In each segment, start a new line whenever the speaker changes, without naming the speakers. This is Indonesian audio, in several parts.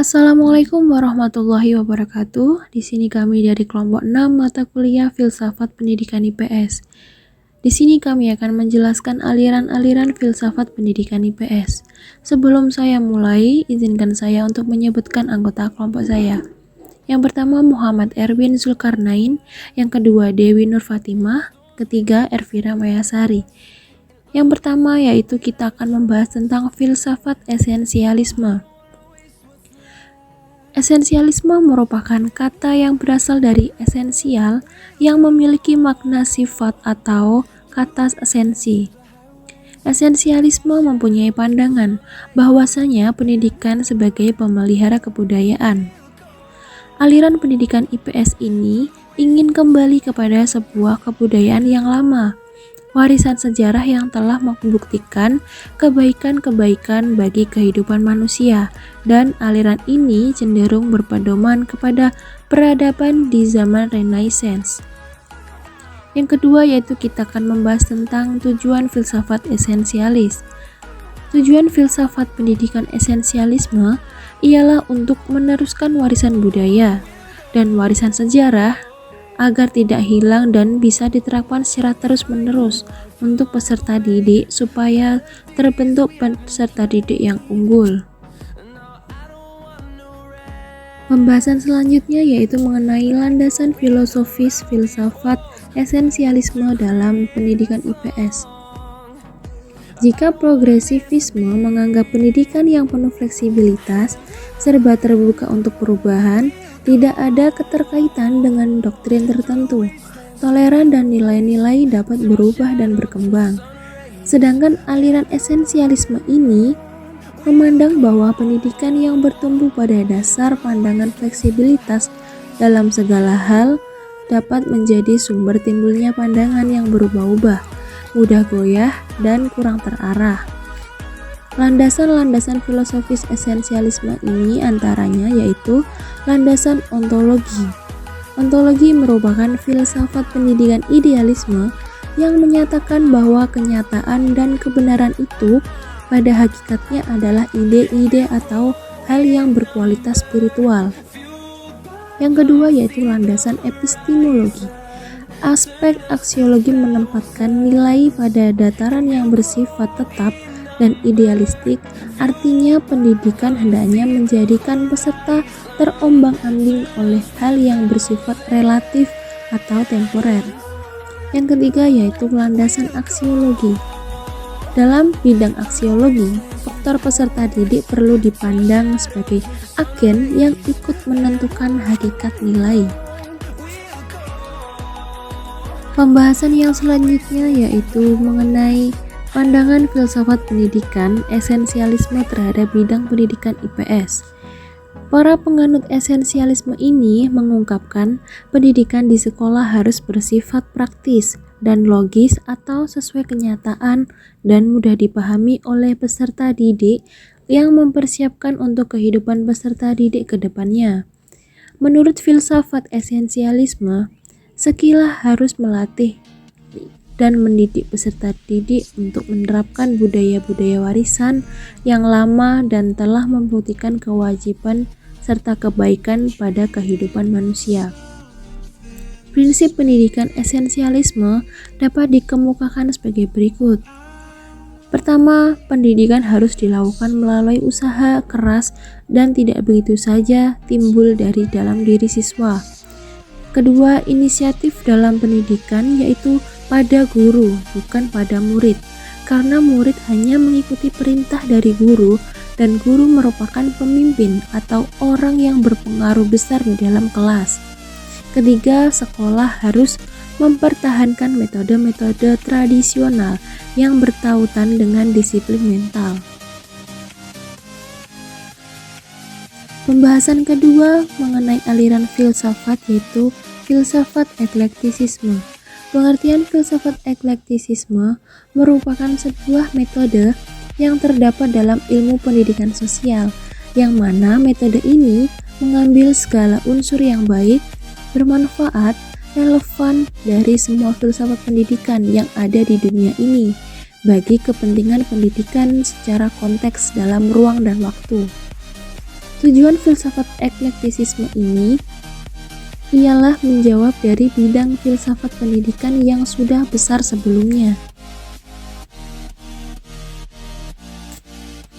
Assalamualaikum warahmatullahi wabarakatuh. Di sini kami dari kelompok 6 mata kuliah Filsafat Pendidikan IPS. Di sini kami akan menjelaskan aliran-aliran filsafat pendidikan IPS. Sebelum saya mulai, izinkan saya untuk menyebutkan anggota kelompok saya. Yang pertama Muhammad Erwin Zulkarnain, yang kedua Dewi Nur Fatimah, ketiga Ervira Mayasari. Yang pertama yaitu kita akan membahas tentang filsafat esensialisme. Esensialisme merupakan kata yang berasal dari esensial yang memiliki makna sifat atau kata esensi. Esensialisme mempunyai pandangan bahwasanya pendidikan sebagai pemelihara kebudayaan. Aliran pendidikan IPS ini ingin kembali kepada sebuah kebudayaan yang lama, warisan sejarah yang telah membuktikan kebaikan-kebaikan bagi kehidupan manusia, dan aliran ini cenderung berpedoman kepada peradaban di zaman Renaissance. Yang kedua yaitu kita akan membahas tentang tujuan filsafat esensialis. Tujuan filsafat pendidikan esensialisme ialah untuk meneruskan warisan budaya dan warisan sejarah agar tidak hilang dan bisa diterapkan secara terus-menerus untuk peserta didik supaya terbentuk peserta didik yang unggul. Pembahasan selanjutnya yaitu mengenai landasan filosofis filsafat esensialisme dalam pendidikan IPS. Jika progresivisme menganggap pendidikan yang penuh fleksibilitas, serba terbuka untuk perubahan, tidak ada keterkaitan dengan doktrin tertentu, toleran dan nilai-nilai dapat berubah dan berkembang. Sedangkan aliran esensialisme ini memandang bahwa pendidikan yang bertumbuh pada dasar pandangan fleksibilitas dalam segala hal dapat menjadi sumber timbulnya pandangan yang berubah-ubah, mudah goyah, dan kurang terarah. Landasan-landasan filosofis esensialisme ini antaranya yaitu landasan ontologi. Ontologi merupakan filsafat pendidikan idealisme yang menyatakan bahwa kenyataan dan kebenaran itu pada hakikatnya adalah ide-ide atau hal yang berkualitas spiritual. Yang kedua yaitu landasan epistemologi. Aspek aksiologi menempatkan nilai pada dataran yang bersifat tetap dan idealistik, artinya pendidikan hendaknya menjadikan peserta terombang-ambing oleh hal yang bersifat relatif atau temporer. Yang ketiga yaitu landasan aksiologi. Dalam bidang aksiologi, faktor peserta didik perlu dipandang sebagai agen yang ikut menentukan hakikat nilai. Pembahasan yang selanjutnya yaitu mengenai pandangan filsafat pendidikan esensialisme terhadap bidang pendidikan IPS. Para penganut esensialisme ini mengungkapkan pendidikan di sekolah harus bersifat praktis dan logis atau sesuai kenyataan dan mudah dipahami oleh peserta didik yang mempersiapkan untuk kehidupan peserta didik ke depannya. Menurut filsafat esensialisme, sekolah harus melatih dan mendidik peserta didik untuk menerapkan budaya-budaya warisan yang lama dan telah membuktikan kewajiban serta kebaikan pada kehidupan manusia. Prinsip pendidikan esensialisme dapat dikemukakan sebagai berikut. Pertama, pendidikan harus dilakukan melalui usaha keras dan tidak begitu saja timbul dari dalam diri siswa. Kedua, inisiatif dalam pendidikan yaitu pada guru, bukan pada murid, karena murid hanya mengikuti perintah dari guru dan guru merupakan pemimpin atau orang yang berpengaruh besar di dalam kelas. Ketiga, sekolah harus mempertahankan metode-metode tradisional yang bertautan dengan disiplin mental. Pembahasan kedua mengenai aliran filsafat yaitu filsafat eklektisisme. Pengertian filsafat eklektisisme merupakan sebuah metode yang terdapat dalam ilmu pendidikan sosial, yang mana metode ini mengambil segala unsur yang baik, bermanfaat, relevan dari semua filsafat pendidikan yang ada di dunia ini bagi kepentingan pendidikan secara konteks dalam ruang dan waktu. Tujuan filsafat eklektisisme ini ialah menjawab dari bidang filsafat pendidikan yang sudah besar sebelumnya.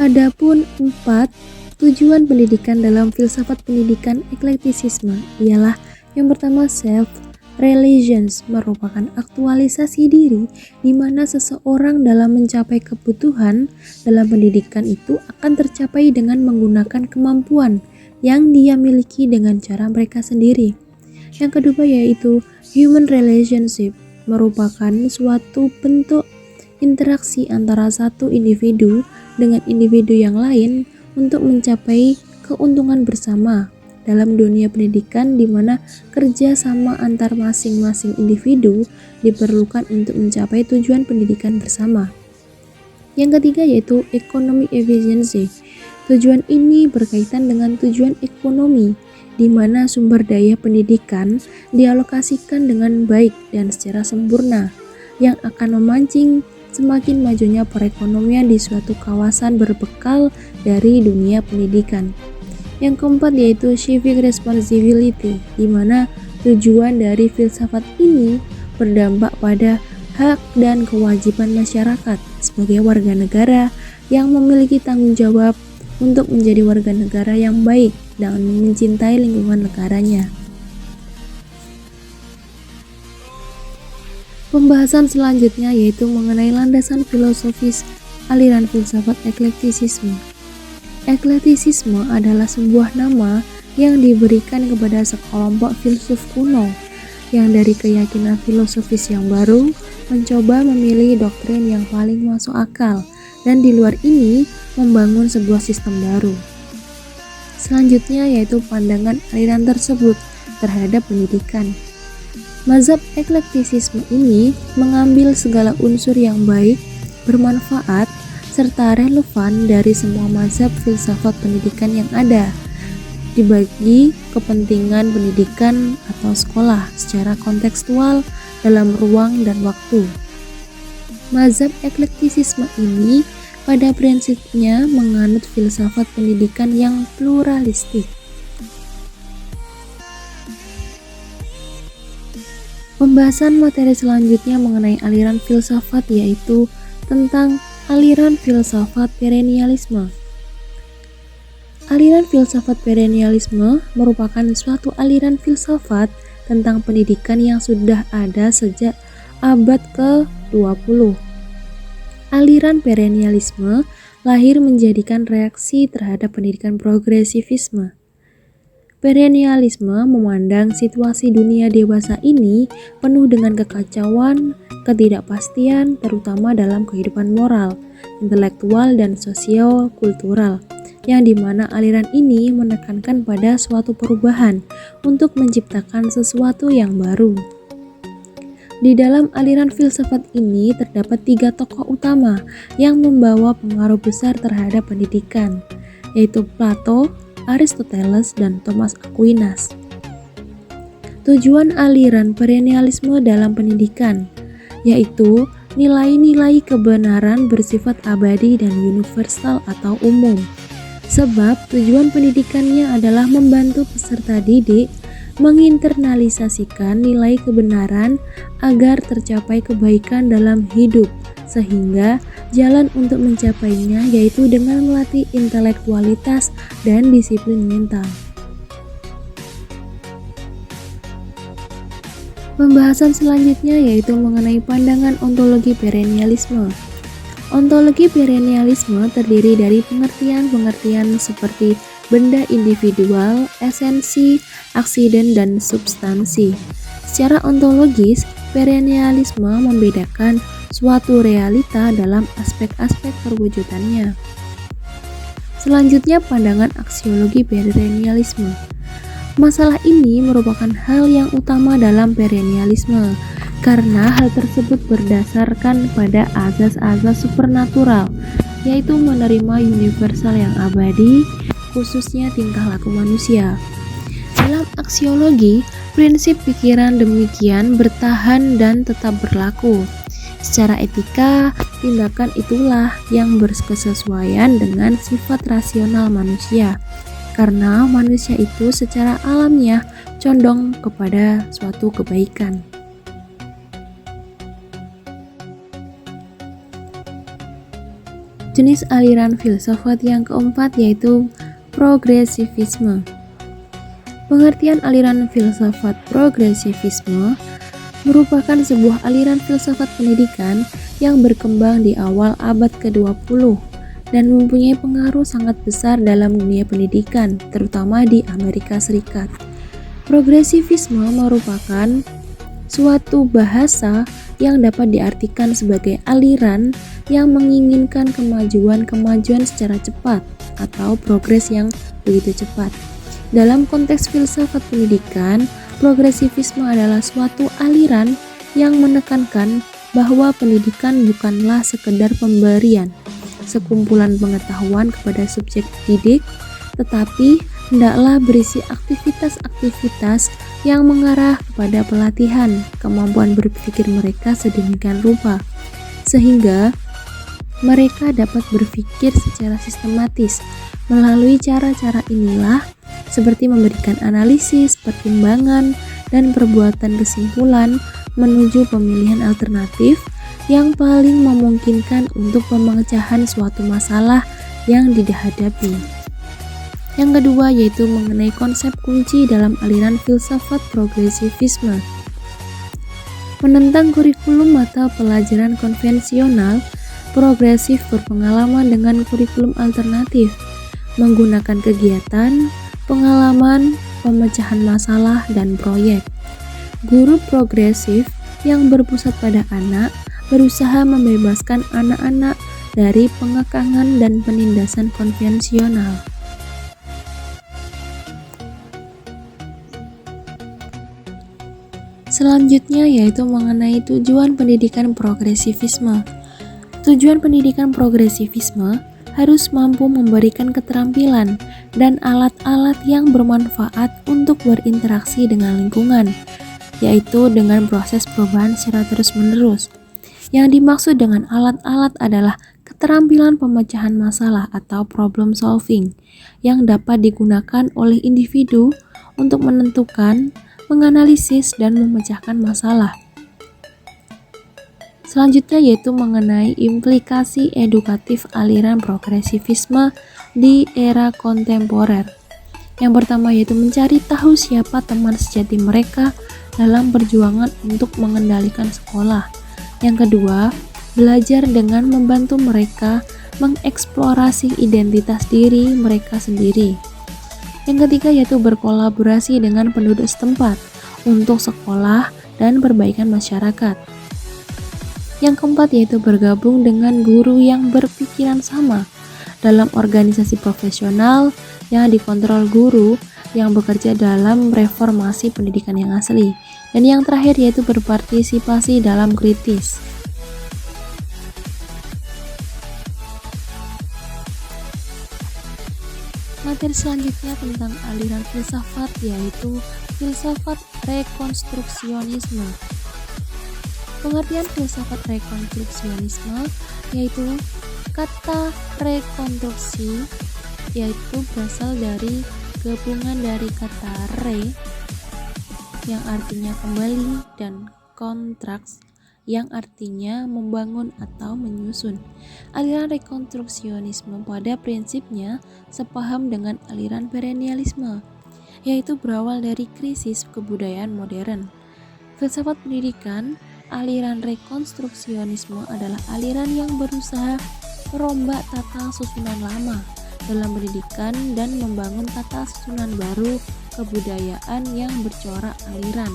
Adapun 4 tujuan pendidikan dalam filsafat pendidikan eklektisisme ialah yang pertama self-reliance, merupakan aktualisasi diri di mana seseorang dalam mencapai kebutuhan dalam pendidikan itu akan tercapai dengan menggunakan kemampuan yang dia miliki dengan cara mereka sendiri. Yang kedua yaitu human relationship, merupakan suatu bentuk interaksi antara satu individu dengan individu yang lain untuk mencapai keuntungan bersama dalam dunia pendidikan, di mana kerja sama antar masing-masing individu diperlukan untuk mencapai tujuan pendidikan bersama. Yang ketiga yaitu economic efficiency. Tujuan ini berkaitan dengan tujuan ekonomi, di mana sumber daya pendidikan dialokasikan dengan baik dan secara sempurna, yang akan memancing semakin majunya perekonomian di suatu kawasan berbekal dari dunia pendidikan. Yang keempat yaitu civic responsibility, di mana tujuan dari filsafat ini berdampak pada hak dan kewajiban masyarakat sebagai warga negara yang memiliki tanggung jawab untuk menjadi warga negara yang baik dan mencintai lingkungan negaranya. Pembahasan selanjutnya yaitu mengenai landasan filosofis aliran filsafat eklektisisme. Eklektisisme adalah sebuah nama yang diberikan kepada sekelompok filsuf kuno yang dari keyakinan filosofis yang baru mencoba memilih doktrin yang paling masuk akal dan di luar ini membangun sebuah sistem baru. Selanjutnya yaitu pandangan aliran tersebut terhadap pendidikan. Mazhab eklektisisme ini mengambil segala unsur yang baik, bermanfaat, serta relevan dari semua mazhab filsafat pendidikan yang ada, dibagi kepentingan pendidikan atau sekolah secara kontekstual dalam ruang dan waktu. Mazhab eklektisisme ini pada prinsipnya menganut filsafat pendidikan yang pluralistik. Pembahasan materi selanjutnya mengenai aliran filsafat yaitu tentang aliran filsafat perennialisme. Aliran filsafat perennialisme merupakan suatu aliran filsafat tentang pendidikan yang sudah ada sejak abad ke-20. Aliran perennialisme lahir menjadikan reaksi terhadap pendidikan progresivisme. Perennialisme memandang situasi dunia dewasa ini penuh dengan kekacauan, ketidakpastian, terutama dalam kehidupan moral, intelektual, dan sosio-kultural, yang dimana aliran ini menekankan pada suatu perubahan untuk menciptakan sesuatu yang baru. Di dalam aliran filsafat ini terdapat 3 tokoh utama yang membawa pengaruh besar terhadap pendidikan, yaitu Plato, Aristoteles, dan Thomas Aquinas. Tujuan aliran perennialisme dalam pendidikan yaitu nilai-nilai kebenaran bersifat abadi dan universal atau umum. Sebab tujuan pendidikannya adalah membantu peserta didik menginternalisasikan nilai kebenaran agar tercapai kebaikan dalam hidup, sehingga jalan untuk mencapainya yaitu dengan melatih intelektualitas dan disiplin mental. Pembahasan selanjutnya yaitu mengenai pandangan ontologi perennialisme. Ontologi perennialisme terdiri dari pengertian-pengertian seperti benda individual, esensi, aksiden, dan substansi. Secara ontologis, perennialisme membedakan suatu realita dalam aspek-aspek perwujudannya. Selanjutnya, pandangan aksiologi perennialisme. Masalah ini merupakan hal yang utama dalam perennialisme, karena hal tersebut berdasarkan pada azas-azas supernatural, yaitu menerima universal yang abadi, khususnya tingkah laku manusia. Dalam aksiologi, prinsip pikiran demikian bertahan dan tetap berlaku. Secara etika, tindakan itulah yang berkesesuaian dengan sifat rasional manusia. karena manusia itu secara alamiah condong kepada suatu kebaikan. Jenis aliran filsafat yang keempat yaitu progresivisme. Pengertian aliran filsafat progresivisme merupakan sebuah aliran filsafat pendidikan yang berkembang di awal abad ke-20 dan mempunyai pengaruh sangat besar dalam dunia pendidikan, terutama di Amerika Serikat. Progresivisme merupakan suatu bahasa yang dapat diartikan sebagai aliran yang menginginkan kemajuan secara cepat atau progres yang begitu cepat. Dalam konteks filsafat pendidikan, progresivisme adalah suatu aliran yang menekankan bahwa pendidikan bukanlah sekedar pemberian sekumpulan pengetahuan kepada subjek didik, tetapi hendaklah berisi aktivitas-aktivitas yang mengarah kepada pelatihan kemampuan berpikir mereka sedemikian rupa, sehingga mereka dapat berpikir secara sistematis. Melalui cara-cara inilah, seperti memberikan analisis, pertimbangan, dan perbuatan kesimpulan menuju pemilihan alternatif yang paling memungkinkan untuk pemecahan suatu masalah yang dihadapi. Yang kedua yaitu mengenai konsep kunci dalam aliran filsafat progresivisme. Menentang kurikulum mata pelajaran konvensional, progresif berpengalaman dengan kurikulum alternatif, menggunakan kegiatan, pengalaman, pemecahan masalah, dan proyek. Guru progresif yang berpusat pada anak berusaha membebaskan anak-anak dari pengekangan dan penindasan konvensional. Selanjutnya yaitu mengenai tujuan pendidikan progresivisme. Tujuan pendidikan progresivisme harus mampu memberikan keterampilan dan alat-alat yang bermanfaat untuk berinteraksi dengan lingkungan, yaitu dengan proses perubahan secara terus-menerus. Yang dimaksud dengan alat-alat adalah keterampilan pemecahan masalah atau problem solving yang dapat digunakan oleh individu untuk menentukan, menganalisis, dan memecahkan masalah. Selanjutnya yaitu mengenai implikasi edukatif aliran progresivisme di era kontemporer. Yang pertama yaitu mencari tahu siapa teman sejati mereka dalam perjuangan untuk mengendalikan sekolah. Yang kedua, belajar dengan membantu mereka mengeksplorasi identitas diri mereka sendiri. Yang ketiga yaitu berkolaborasi dengan penduduk setempat untuk sekolah dan perbaikan masyarakat. Yang keempat yaitu bergabung dengan guru yang berpikiran sama dalam organisasi profesional yang dikontrol guru yang bekerja dalam reformasi pendidikan yang asli. Dan yang terakhir yaitu berpartisipasi dalam kritis. Materi selanjutnya tentang aliran filsafat yaitu filsafat rekonstruksionisme. Pengertian filsafat rekonstruksionisme yaitu kata rekonstruksi yaitu berasal dari gabungan dari kata re yang artinya kembali dan kontraks yang artinya membangun atau menyusun. Aliran rekonstruksionisme pada prinsipnya sepaham dengan aliran perennialisme, yaitu berawal dari krisis kebudayaan modern. Filsafat pendidikan, aliran rekonstruksionisme adalah aliran yang berusaha merombak tata susunan lama dalam pendidikan dan membangun tata susunan baru kebudayaan yang bercorak aliran.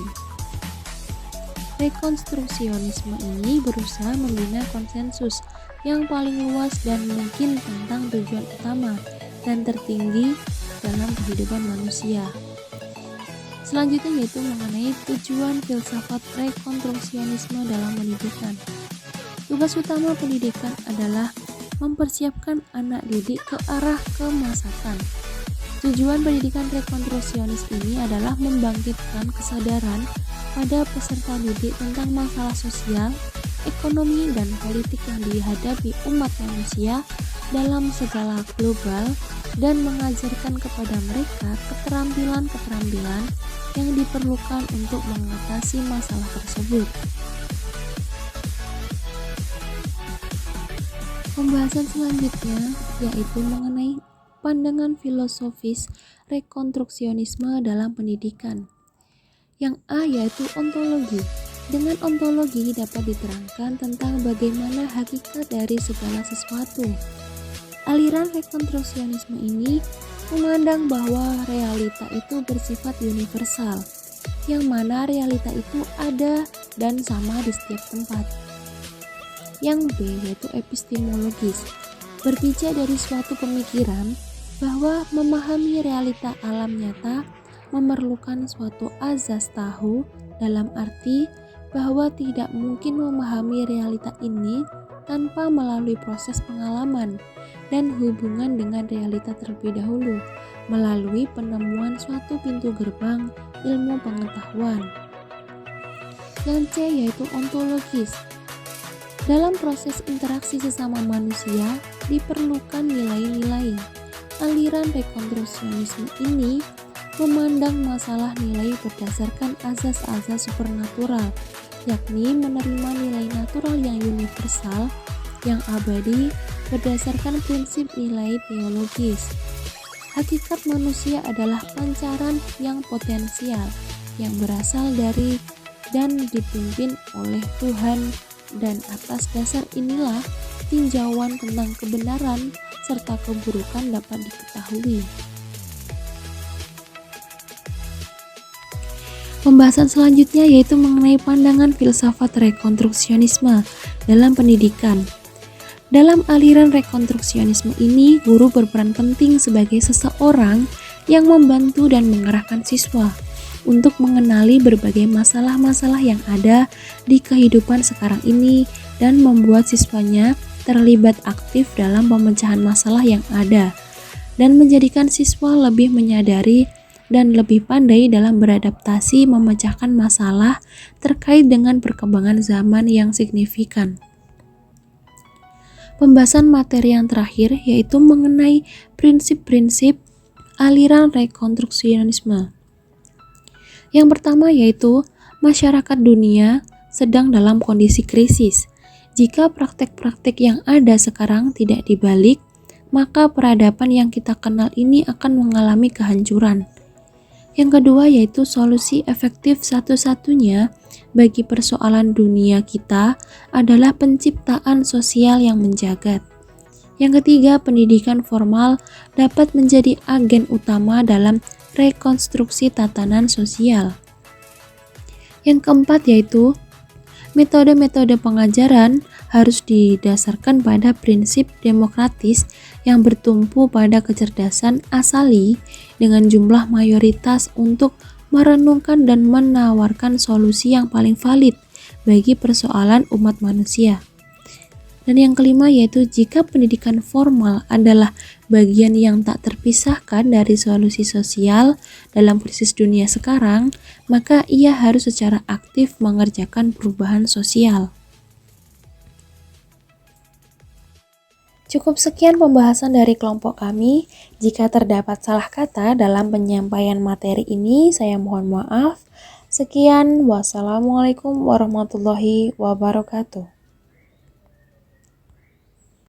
Rekonstruksionisme ini berusaha membina konsensus yang paling luas dan mungkin tentang tujuan utama dan tertinggi dalam kehidupan manusia. Selanjutnya yaitu mengenai tujuan filsafat rekonstruksionisme dalam pendidikan. Tugas utama pendidikan adalah mempersiapkan anak didik ke arah kemasakan. Tujuan pendidikan rekonstruksionis ini adalah membangkitkan kesadaran pada peserta didik tentang masalah sosial, ekonomi, dan politik yang dihadapi umat manusia dalam skala global dan mengajarkan kepada mereka keterampilan-keterampilan yang diperlukan untuk mengatasi masalah tersebut. Pembahasan selanjutnya yaitu mengenai pandangan filosofis rekonstruksionisme dalam pendidikan. Yang A yaitu ontologi. Dengan ontologi dapat diterangkan tentang bagaimana hakikat dari segala sesuatu. Aliran rekonstruksionisme ini memandang bahwa realita itu bersifat universal, yang mana realita itu ada dan sama di setiap tempat. Yang B yaitu epistemologis, berpijak dari suatu pemikiran bahwa memahami realita alam nyata memerlukan suatu azas tahu, dalam arti bahwa tidak mungkin memahami realita ini tanpa melalui proses pengalaman dan hubungan dengan realita terlebih dahulu melalui penemuan suatu pintu gerbang ilmu pengetahuan. Yang C yaitu ontologis. Dalam proses interaksi sesama manusia diperlukan nilai-nilai. Aliran rekonstruksionisme ini memandang masalah nilai berdasarkan azas-azas supernatural, yakni menerima nilai natural yang universal, yang abadi berdasarkan prinsip nilai teologis. Hakikat manusia adalah pancaran yang potensial, yang berasal dari dan dipimpin oleh Tuhan, dan atas dasar inilah tinjauan tentang kebenaran serta keburukan dapat diketahui. Pembahasan selanjutnya yaitu mengenai pandangan filsafat rekonstruksionisme dalam pendidikan. Dalam aliran rekonstruksionisme ini, guru berperan penting sebagai seseorang yang membantu dan mengarahkan siswa untuk mengenali berbagai masalah-masalah yang ada di kehidupan sekarang ini dan membuat siswanya terlibat aktif dalam pemecahan masalah yang ada dan menjadikan siswa lebih menyadari dan lebih pandai dalam beradaptasi memecahkan masalah terkait dengan perkembangan zaman yang signifikan. Pembahasan materi yang terakhir yaitu mengenai prinsip-prinsip aliran rekonstruksionisme. Yang pertama yaitu masyarakat dunia sedang dalam kondisi krisis. Jika praktek-praktek yang ada sekarang tidak dibalik, maka peradaban yang kita kenal ini akan mengalami kehancuran. Yang kedua yaitu solusi efektif satu-satunya bagi persoalan dunia kita adalah penciptaan sosial yang menjagat. Yang ketiga, pendidikan formal dapat menjadi agen utama dalam rekonstruksi tatanan sosial. Yang keempat yaitu metode-metode pengajaran harus didasarkan pada prinsip demokratis yang bertumpu pada kecerdasan asali dengan jumlah mayoritas untuk merenungkan dan menawarkan solusi yang paling valid bagi persoalan umat manusia. Dan yang kelima yaitu jika pendidikan formal adalah bagian yang tak terpisahkan dari solusi sosial dalam krisis dunia sekarang, maka ia harus secara aktif mengerjakan perubahan sosial. Cukup sekian pembahasan dari kelompok kami. Jika terdapat salah kata dalam penyampaian materi ini, saya mohon maaf. Sekian, wassalamualaikum warahmatullahi wabarakatuh.